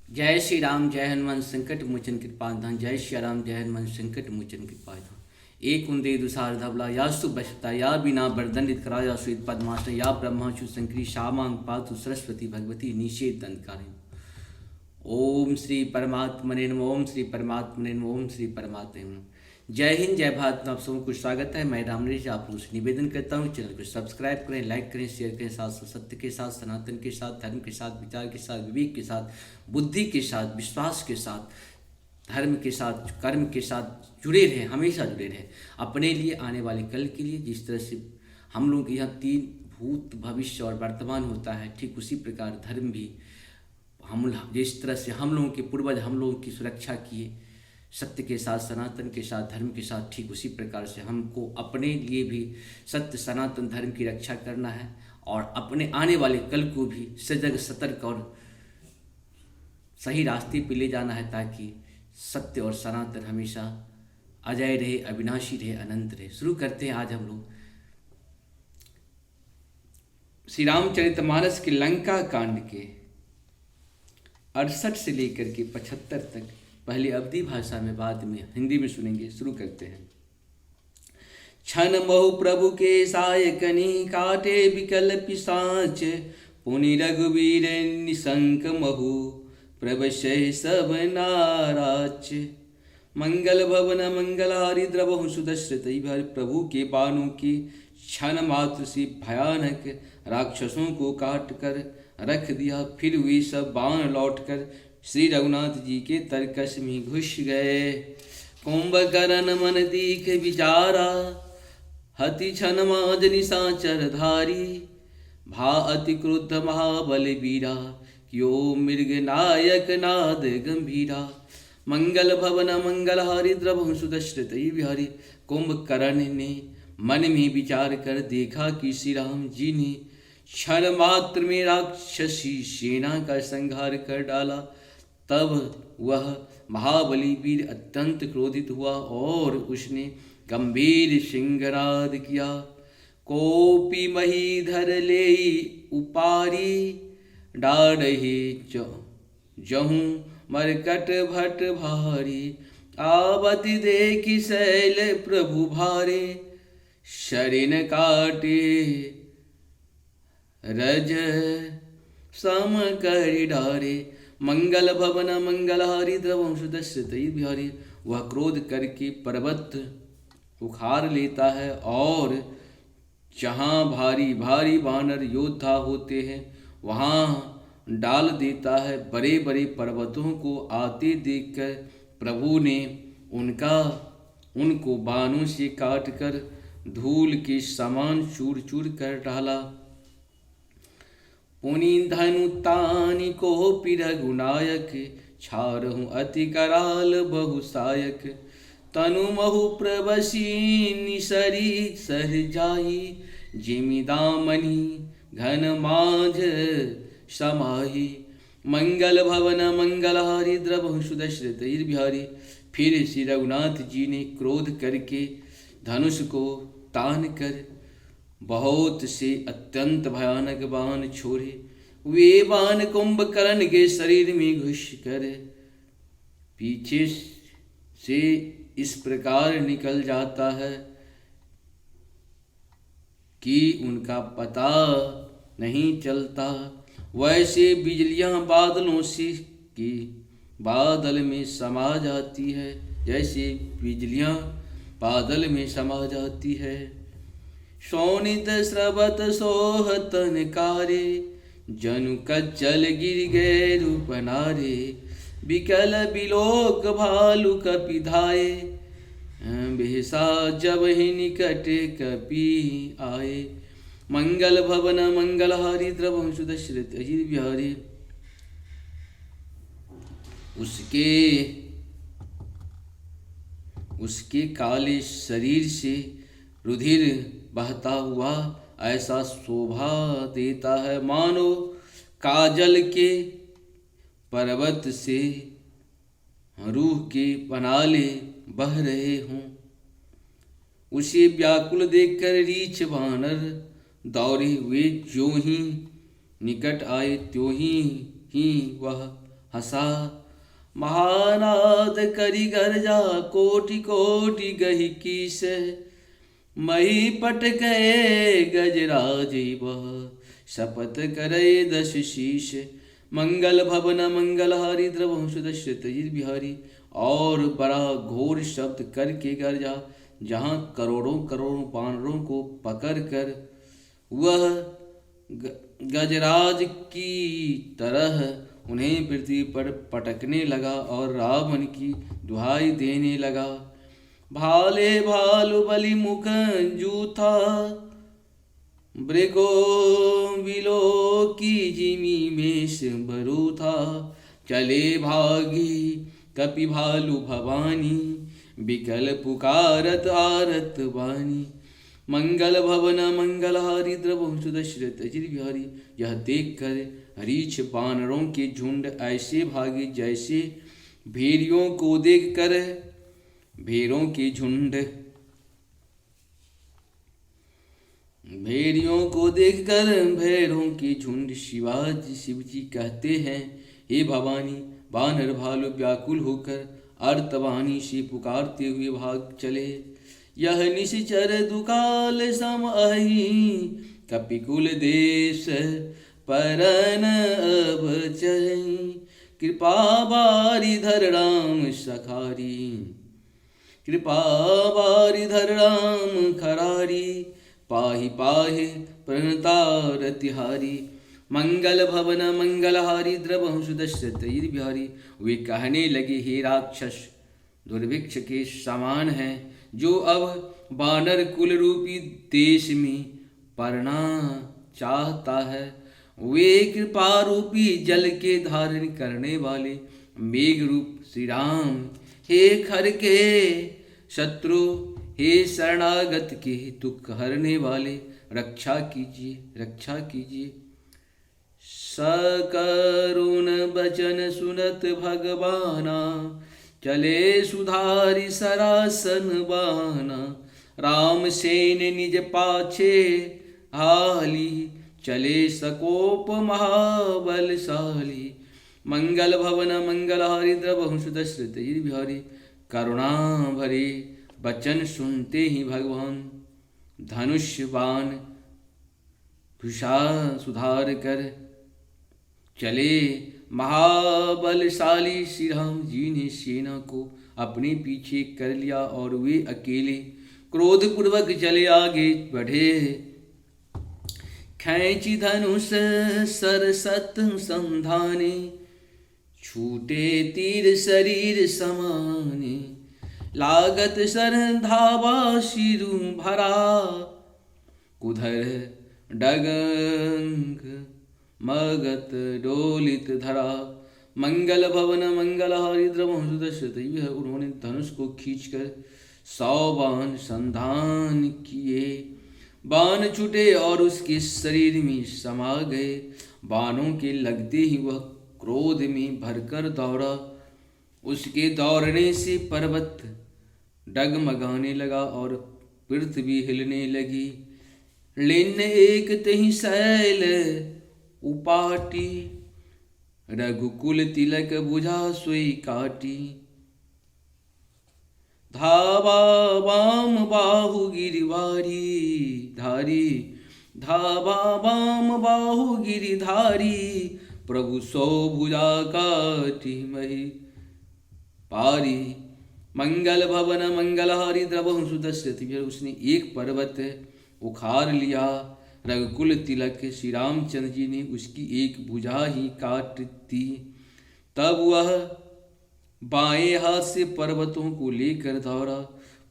जय श्री राम, जय हनुमान संकट मोचन कृपाधाम। जय श्री राम, जय हनुमान संकट मोचन कृपाधाम। एक कुंदे दुसार धवला या सुबशता या बिना बरदंडित करा या सुत पद्मासन या ब्रह्माशु संकरी शामांग पातु सरस्वती भगवती निषेध दंडकारी। ओम श्री परमात्मने नमः। ओम श्री परमात्मने नमः। ओम श्री परमात्मने नमः। जय हिंद, जय भारत में आप सबको स्वागत है। मैं रामनरेश आप लोगों से निवेदन करता हूँ, चैनल को सब्सक्राइब करें, लाइक करें, शेयर करें। साथ साथ सत्य के साथ, सनातन के साथ, धर्म के साथ, विचार के साथ, विवेक के साथ, बुद्धि के साथ, विश्वास के साथ, धर्म के साथ, कर्म के साथ जुड़े रहें, हमेशा जुड़े रहें। अपने लिए, आने वाले कल के लिए। जिस तरह से हम लोगों के यहाँ 3 भूत, भविष्य और वर्तमान होता है, ठीक उसी प्रकार धर्म भी हम जिस तरह से हम लोगों के पूर्वज हम लोगों की सुरक्षा किए, सत्य के साथ, सनातन के साथ, धर्म के साथ, ठीक उसी प्रकार से हमको अपने लिए भी सत्य, सनातन, धर्म की रक्षा करना है और अपने आने वाले कल को भी सजग, सतर्क और सही रास्ते पे ले जाना है, ताकि सत्य और सनातन हमेशा अजय रहे, अविनाशी रहे, अनंत रहे। शुरू करते हैं आज हम लोग श्री रामचरितमानस के लंका कांड के 68 से लेकर के 75 तक, पहले अवधी भाषा में, बाद में हिंदी में सुनेंगे। शुरू करते हैं। छन महु प्रभु के सायकनी काटे विकल पिशाच, पुनि रघुवीर निशंक महु प्रवशय सब नाराच। मंगल भवन मंगलहारी द्रवहु सुदश्रित। प्रभु के बाणों की क्षण मात्र से भयानक राक्षसों को काट कर रख दिया। फिर वे सब बाण लौटकर श्री रघुनाथ जी के तरकस में घुस गए। कुंभकर्ण मन दीख विचारा, हति छन माज निशाचर धारी। भा अति क्रुद्ध महाबल वीरा, क्यों मृग नायक नाद गंभीरा। मंगल भवन मंगलहारी द्रवहु सुदश्रित बिहारी। कुंभकर्ण ने मन में विचार कर देखा कि श्री राम जी ने क्षण मात्र में राक्षसी सेना का संहार कर डाला। तब वह महाबली वीर अत्यंत क्रोधित हुआ और उसने गंभीर सिंहनाद किया। कोपी मही धर ले उपारी, डाढ़े जहूँ मरकट भट भारी। आवति देखी शैल प्रभु भारे, शरीन काटे रज सम कर डारे। मंगल भवन मंगलहारी द्रवहु सुदश्रित बिहारी। वह क्रोध करके पर्वत उखाड़ लेता है और जहाँ भारी भारी वानर योद्धा होते हैं वहाँ डाल देता है। बड़े बड़े पर्वतों को आते देखकर प्रभु ने उनको बाणों से काटकर धूल के समान चूर चूर कर डाला। पुनि धनु तानि को रघुनायक, छारहु अति कराल बहुसायक। तनु महु प्रवशी निसरी सर जाही, जिमि दामनी घन माझ समाही। मंगल भवन मंगलहारी द्रवहु सुदश्रित बिहारी। फिर श्री रघुनाथ जी ने क्रोध करके धनुष को तान कर बहुत से अत्यंत भयानक बाण छोड़े। वे बाण कुंभकर्ण के शरीर में घुस कर पीछे से इस प्रकार निकल जाता है कि उनका पता नहीं चलता। वैसे बिजलियां बादलों से की बादल में समा जाती है, जैसे बिजलियां बादल में समा जाती है। शोणित स्रवत सोहतन कारे, जनु कच्चल गिर गए रूपनारे। विकल बिलोक भालु कपिधाए, बेहसा जब ही निकट कपि आए। मंगल भवन मंगलहारी द्रवहु सुदश्रित बिहारी। उसके काले शरीर से रुधिर बहता हुआ ऐसा शोभा देता है, मानो काजल के पर्वत से रूह के पनाले बह रहे हों। उसे व्याकुल देखकर रीछ वानर दौड़े हुए ज्यों ही निकट आए, त्यों ही वह हसा। महानाद करी गर्जा कोटि कोटि गही कीस, मही पट गए गजराज वह शपथ करे दश शीश। मंगल भवन मंगलहारी द्रवंश दशरथ बिहारी। और बड़ा घोर शब्द करके गर्जा, जहाँ करोड़ों करोड़ों वानरों को पकड़ कर वह गजराज की तरह उन्हें पृथ्वी पर पटकने लगा और रावण की दुहाई देने लगा। भाले भालु बलि मुख जूथा, मृगो बिलो की जिमी मेष बरू था। चले भागी कपि भालु भवानी, बिकल पुकारत आरत वाणी। मंगल भवन मंगलहारी द्रवंश दशरथ अजिर बिहारी। यह देखकर हरीछ वानरों के झुंड ऐसे भागे जैसे भेड़ियों को देखकर भेड़ों के झुंड, भेड़ियों को देखकर भेड़ों के झुंड। शिवाजी शिवजी कहते हैं, हे भवानी, वानर भालू व्याकुल होकर अर्तवाणी से पुकारते हुए भाग चले। यह निश्चर दुकाल सम अहि, कपिकुल देश परन अब चहि। कृपा बारिधर राम सखारी, कृपा बारिधर राम खरारी। पाहि पाहि प्रणतार तिहारी। मंगल भवन मंगलहारी द्रवंश दशरथ बिहारी। वे कहने लगे, हे राक्षस, दुर्भिक्ष के समान है जो अब वानर कुल रूपी देश में पड़ना चाहता है। वे कृपा रूपी जल के धारण करने वाले मेघ रूप श्री राम। हे खर के शत्रु, हे शरणागत के दुख हरने वाले, रक्षा कीजिए, रक्षा कीजिए। सकरुण बचन सुनत भगवाना, चले सुधारी सरासन बाना। राम सेन निज पाछे हाली, चले सकोप महाबलशाली। मंगल भवन मंगलहारी द्रवंश दशरथ बिहारी। करुणा भरे वचन सुनते ही भगवान धनुष बाण भूषा सुधार कर चले। महाबलशाली श्री राम जी ने सेना को अपने पीछे कर लिया और वे अकेले क्रोधपूर्वक चले आगे बढ़े। खैंची धनुष सरसत संधाने, छूटे तीर शरीर समाने। लागत सर धावा शिरु भरा, कुधर डगंग मगत डोलित धरा। मंगल भवन मंगलहारी द्रवंश दशरथ। उन्होंने धनुष को खींचकर 100 बाण संधान किए। बाण छूटे और उसके शरीर में समा गए। बाणों के लगते ही वह क्रोध में भरकर दौड़ा। उसके दौड़ने से पर्वत डगमगाने लगा और पृथ्वी हिलने लगी। लिन्न एक तहि शैल उपाटी, रघुकुल तिलक बुझा सोई काटी। धावा वाम बाहु गिरिवारी धारी, धावा वाम बाहु गिरिधारी। प्रभु सौ भुजा काटी मही पारी। मंगल भवन मंगलहारी द्रवंश दशरथ। उसने एक पर्वत उखाड़ लिया। रघुकुल तिलक श्री रामचंद्र जी ने उसकी एक भुजा ही काट दी। तब वह बाएं हाथ से पर्वतों को लेकर दौड़ा।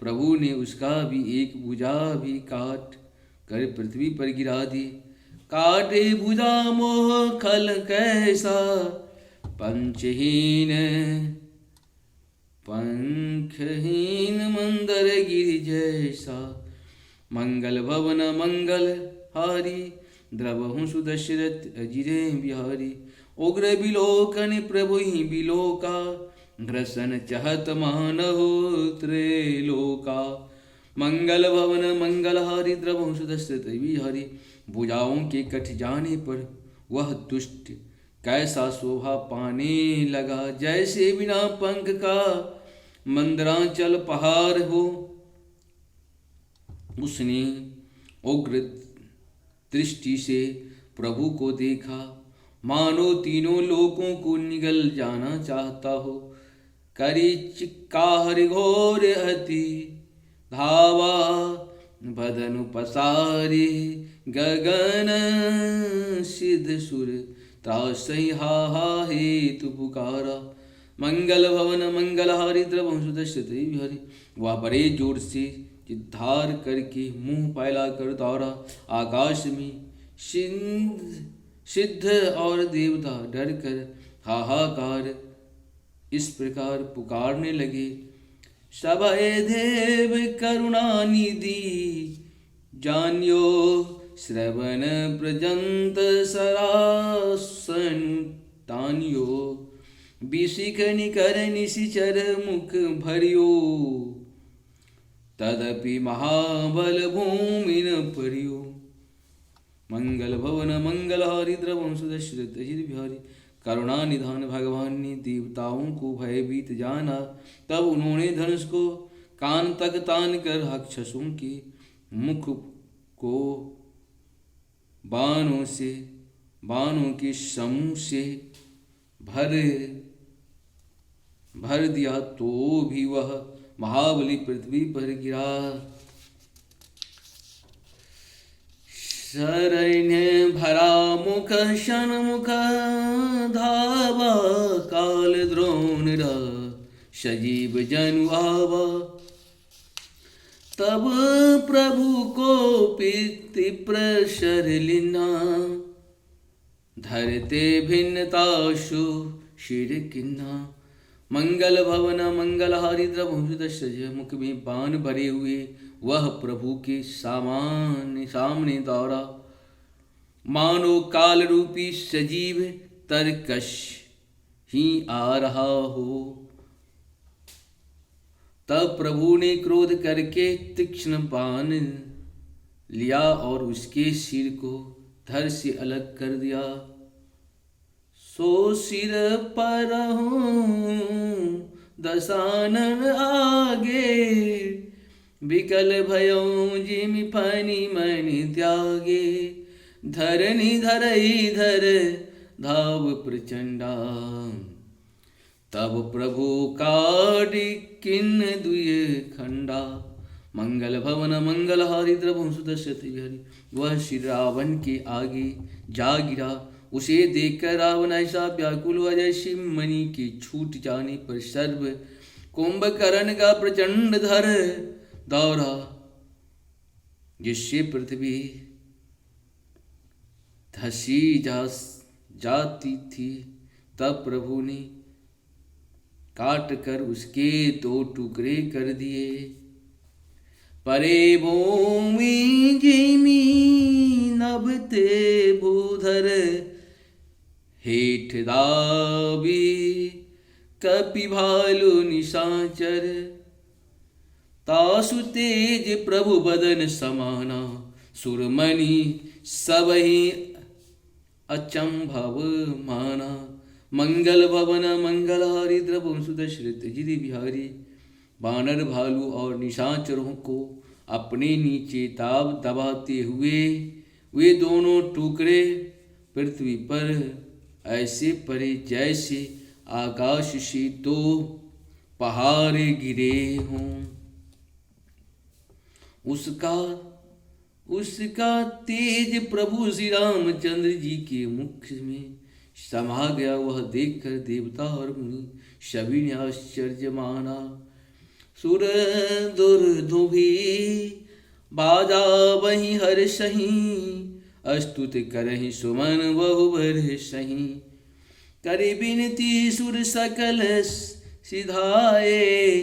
प्रभु ने उसका भी एक भुजा भी काट कर पृथ्वी पर गिरा दी। काटे भुजा मोह खल कैसा, पंचहीन पंखहीन मंदर गिरि जैसा। मंगल भवन मंगल हारी, द्रवहु दशरथ अजिरे बिहारी। उग्र बिलोकन प्रभु ही बिलोका, ग्रसन चहत मानहु त्रैलोका। मंगल भवन मंगलहारी द्रवहु दशरथ बिहारी। भुजाओं के कट जाने पर वह दुष्ट कैसा शोभा पाने लगा, जैसे बिना पंख का मंदरांचल पहाड़ हो। उसने उग्र दृष्टि से प्रभु को देखा, मानो तीनों लोकों को निगल जाना चाहता हो। करी चिक्कार घोर अति धावा, बदन पसारे गगन सिद्ध सुर, त्रासई हा हा हेतु पुकारा। मंगल भवन मंगल हारी द्रवंशुदश्रत हरि। वह बड़े जोर से चित्कार करके मुंह फैला कर दौड़ा। आकाश में सिद्ध और देवता डर कर हाहाकार इस प्रकार पुकारने लगे, सभय देव करुणानिधि, जान्यो श्रवण प्रजंत सरासन तान्यो, बिसिक निकर निशिचर मुख भरियो, तदपि महाबल भूमिन परियो। मंगल भवन मंगल हारी द्रवंशुदश्रत बिहारी। करुणा निधान भगवान ने देवताओं को भयभीत जाना। तब उन्होंने धनुष को कान तक तान कर राक्षसों के मुख को बाणों के समूह से भर दिया, तो भी वह महाबली पृथ्वी पर गिरा। शरण्य भरा मुख षण्मुख धावा, काल द्रोण सजीव जनु आवा। तब प्रभु को तीव्र शरलिना, धरते भिन्नताशु शिर किन्ना। मंगल भवन मंगल हारी द्रवंशुदश्रज, मुख में बाण भरे हुए वह प्रभु के सामने दौड़ा, मानो काल रूपी सजीव तरकश ही आ रहा हो। तब प्रभु ने क्रोध करके तीक्ष्ण बाण लिया और उसके सिर को धड़ से अलग कर दिया। सो सिर पर दशानन आगे, विकल भयों जिमि फनि मनि त्यागे। धरनी धरई धर धाव प्रचंडा, तब प्रभु काटि किन्न दुय खंडा। मंगल भवन मंगल हारी द्रवंशुदश्रत बिहारी। वह श्री रावण के आगे जा गिरा। उसे देखकर रावण ऐसा व्याकुल हुआ जैसे मणि के छूट जाने पर सर्व कुंभकर्ण का प्रचंड धर दौड़ा, जिससे पृथ्वी धसी जाती थी। तब प्रभु ने काट कर उसके 2 टुकड़े कर दिए। परे भूमि जिमि नभते भूधर, हेठ दाबी कपि भालु निशाचर। तासु तेज प्रभु बदन समाना, सुरमणि सबहि अचंभव माना। मंगल भवन मंगल हारी द्रवंशुदश्रत बिहारी। बानर भालू और निशाचरों को अपने नीचे दबाते हुए वे दोनों टुकड़े पृथ्वी पर ऐसे पड़े जैसे आकाश से 2 पहाड़े गिरे हों। उसका तेज प्रभु श्री रामचंद्र जी के मुख में समा गया। वह देखकर देवता और मुनि सभी ने आश्चर्य माना। सुर दुर्दुभि बाजा वही हर सही, अस्तुत करहि सुमन बहुबर सही। करि बिनती सुर सकल सिधाए,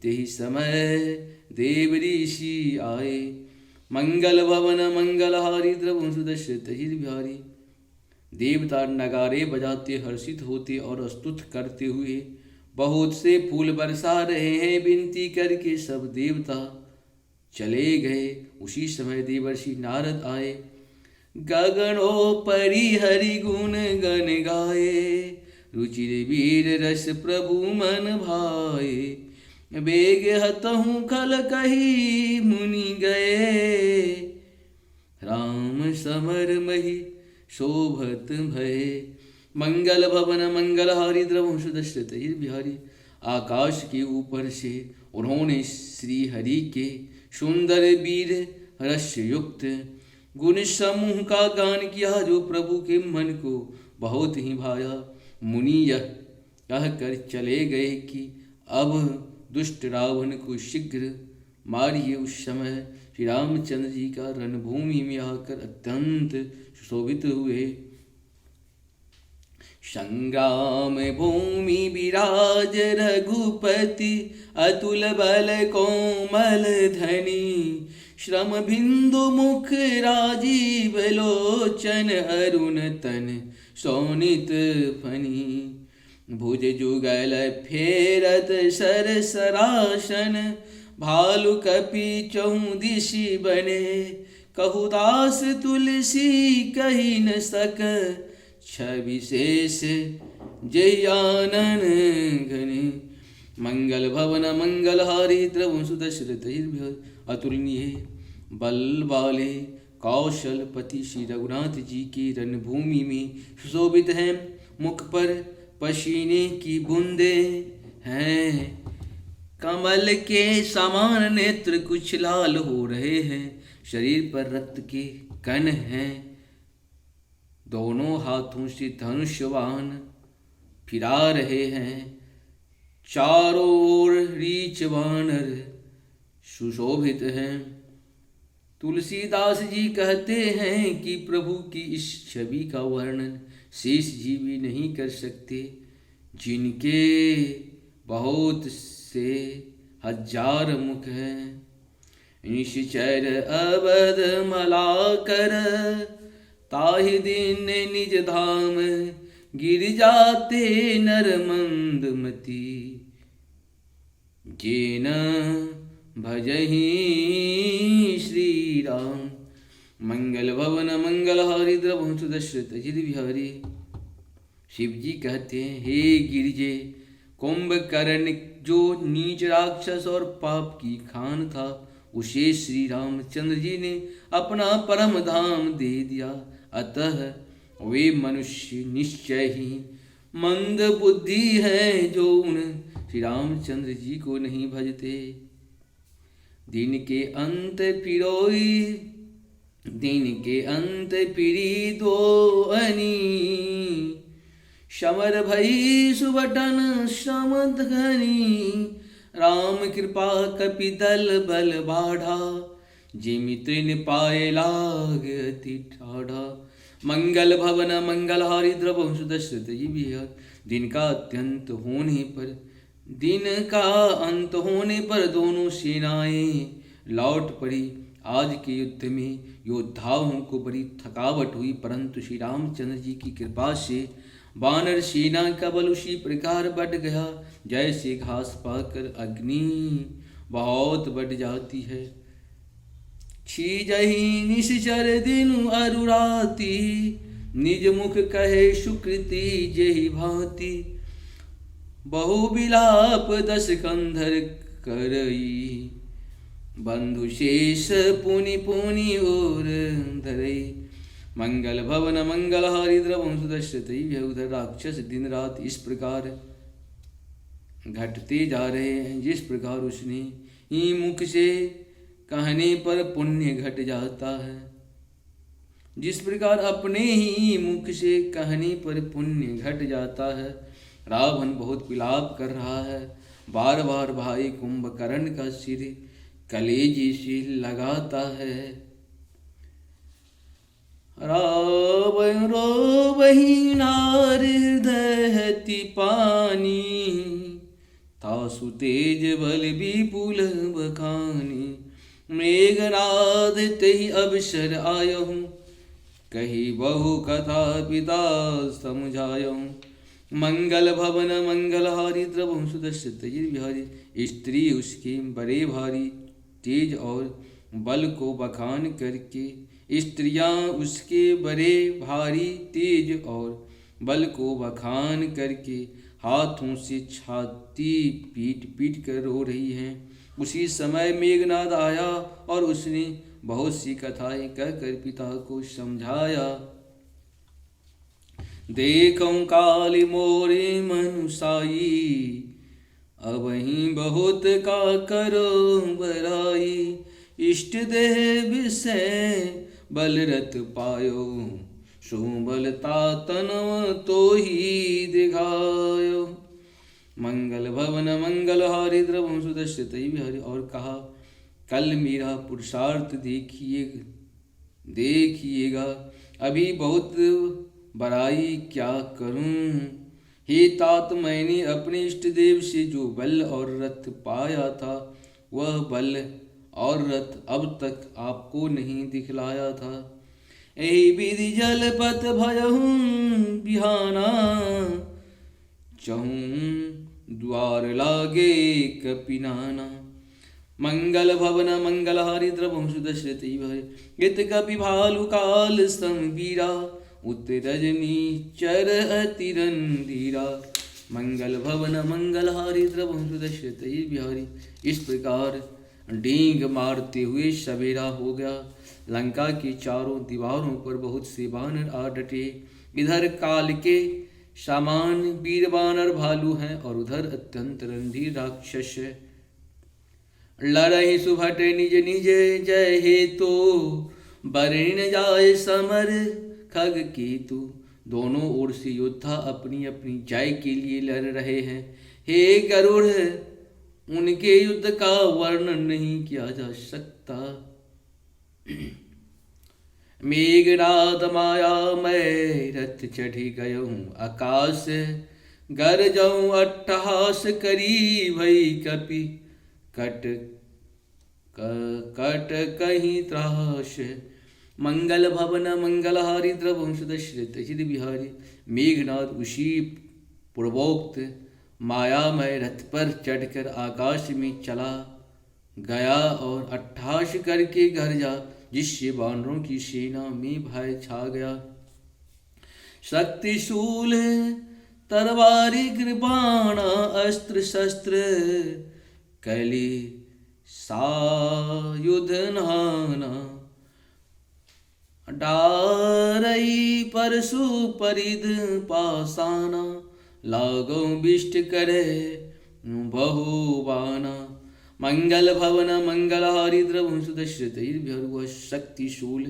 तेहि समय देव ऋषि आए। मंगल भवन मंगल हारी द्रवंशुदश्रत बिहारी। देवता नगारे बजाते हर्षित होते और स्तुत करते हुए बहुत से फूल बरसा रहे हैं। विनती करके सब देवता चले गए। उसी समय देवर्षि नारद आए। गगनो परि हरि गुण गण गाए, रुचिर वीर रस प्रभु मन भाए, बेग हतहु खल कही मुनि गए, राम समर मही शोभत भय। मंगल भवन मंगलहारी द्रवंश दशरथ बिहारी। आकाश के ऊपर से उन्होंने श्री हरि के सुंदर वीर रस युक्त गुण समूह का गान किया, जो प्रभु के मन को बहुत ही भाया। मुनि यह कहकर चले गए कि अब दुष्ट रावण को शीघ्र मारिए। उस समय श्री रामचंद्र जी का रणभूमि में आकर अत्यंत सुशोभित हुए। संग्राम भूमि विराज रघुपति, अतुल बल कोमल धनी, श्रम बिंदु मुख राजीव लोचन, अरुण तन शोणित फनी, भुज जुगल फेरत सर सरासन, भालु कपि चौदिशी बने, कहु दास तुलसी कही न सक, छविशेष जय आनन घने। मंगल भवन मंगलहारी द्रवंश दशरथ अतुलनीय बल वाले कौशलपति श्री रघुनाथ जी की रणभूमि में सुशोभित हैं। मुख पर पसीने की बूंदे हैं, कमल के समान नेत्र कुछ लाल हो रहे हैं, शरीर पर रक्त के कण हैं, दोनों हाथों से धनुष बाण फिरा रहे हैं, चारों ओर रीछ वानर सुशोभित हैं। तुलसीदास जी कहते हैं कि प्रभु की इस छवि का वर्णन शेष जी भी नहीं कर सकते, जिनके बहुत से हजार मुख हैं। निश्चर अवध मलाकर, ताहि दिन निज धाम, गिर जाते नर मंदमती, जेन भजहि श्री राम। मंगल भवन मंगलहारी द्रवंश दशरथ बिहारी। शिव जी कहते हैं, हे गिरिजे, कुंभकर्ण जो नीच राक्षस और पाप की खान था, उसे श्री रामचंद्र जी ने अपना परम धाम दे दिया। अतः वे मनुष्य निश्चय ही मंद बुद्धि हैं, जो उन श्री रामचंद्र जी को नहीं भजते। दिन के अंत फिरी दो अनी, समर भई सुबटन समद घनी, राम कृपा कपि दल बल बाढ़ा, जिमि तृण पाए लाग अति ठाढ़ा। मंगल भवन मंगलहारी द्रवंश दशरथ बिहार। दिन का अंत होने पर दोनों सेनाएं लौट पड़ी। आज के युद्ध में योद्धाओं को बड़ी थकावट हुई, परंतु श्री रामचंद्र जी की कृपा से वानर सेना का बल उसी प्रकार बढ़ गया, जैसे घास पाकर अग्नि बहुत बढ़ जाती है। छीजहि निश्चर दिन अरुराती, निज मुख कहे सुकृति जेहि भांति, बहु विलाप दस कंधर करई, बंधु शेष पुनि पुनि और धरई। मंगल भवन मंगलहारी द्रवंश दशरथ। उधर राक्षस दिन रात इस प्रकार घटते जा रहे हैं, जिस प्रकार उसने ही मुख से कहने पर पुण्य घट जाता है, जिस प्रकार अपने ही मुख से कहने पर पुण्य घट जाता है। रावण बहुत विलाप कर रहा है, बार बार भाई कुंभकर्ण का सिर कलेजे से लगाता है। रावण रोवहि नार दहति पानी, तासु तेज बल विपुल बखानी। मेघनाद तेहि अवसर आयहु, कही बहु कथा पिता समझायहु। मंगल भवन मंगलहारी द्रवंश दशरथ बिहारी। स्त्री उसके बड़े भारी तेज और बल को बखान करके स्त्रियां उसके बड़े भारी तेज और बल को बखान करके हाथों से छाती पीट पीट कर रो रही हैं। उसी समय मेघनाद आया और उसने बहुत सी कथाएं कहकर पिता को समझाया। देखो काली मोरे मनुसाई, अबही बहुत का करो बराई। इष्ट देव से बलरत पायो, सुबलता तनव तो ही दिखायो। मंगल भवन मंगल हारि द्रवम सुदर्शित बिहारी। और कहा, कल मेरा पुरुषार्थ देखिएगा, अभी बहुत बड़ाई क्या करूं। हे तात, मैंने अपने इष्ट देव से जो बल और रथ पाया था, वह बल और रथ अब तक आपको नहीं दिखलाया था। यही विधि जल पथ भयहूँ बिहाना, चहूँ द्वार लागे कपिनाना। मंगल भवन मंगल हारि द्रवम सुदर्शित भय। इत कपि भालु काल संवीरा, उत रजनी चर अति रणधीरा। मंगल भवन मंगल हारि द्रवम सुदर्शित बिहारी। इस प्रकार डींग मारते हुए सवेरा हो गया। लंका की चारों दीवारों पर बहुत से बानर आ डटे। इधर काल के सामान वीर बानर भालू हैं और उधर अत्यंत रणधीर राक्षस लड़हि सुभट निज निज जय हेतु, बरिण जाय समर खग केतु। दोनों ओर से योद्धा अपनी अपनी जय के लिए लड़ रहे हैं। हे गरुड़, उनके युद्ध का वर्णन नहीं किया जा सकता। मेघनाद माया मैं रथ चढ़ी गयऊँ आकाश, गरजऊँ अट्टहास करी भई कपि कट कहीं त्रास। मंगल भवन मंगल हारि द्रवम सुदर्शित बिहारी। मेघनाद उसी पूर्वोक्त मायामय रथ पर चढ़कर आकाश में चला गया और अट्टहास करके गरजा, जिससे वानरों की सेना में भय छा गया। शक्तिशूल तरवारी कृपाणा, अस्त्र शस्त्र कली सायुध नाना। डारई परशु परिध पासाना, लागो बिष्ट करे बहुबाना। मंगल भवन मंगल हारि द्रवम सुदर्शित बिहारी। शक्तिशूल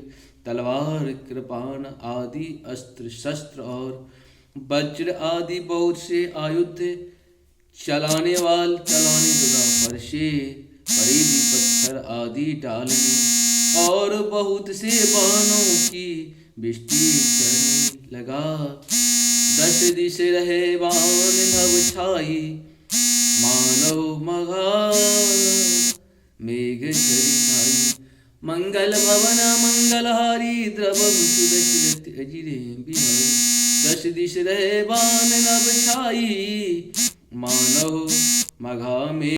तलवार कृपाण आदि अस्त्र शस्त्र और वज्र आदि बहुत से आयुध चलाने तथा फरसे परिधि पत्थर आदि डालने और बहुत से बाणों की वृष्टि करने लगा। 10 दिश रहे बाण नभ छाई, मानव मघा मेघ छरी नाई। मंगल भवन मंगल हारि द्रवम सुदर्शित बिहारी। 10 दिश रहे बाण नभ छाई, मानव मघा में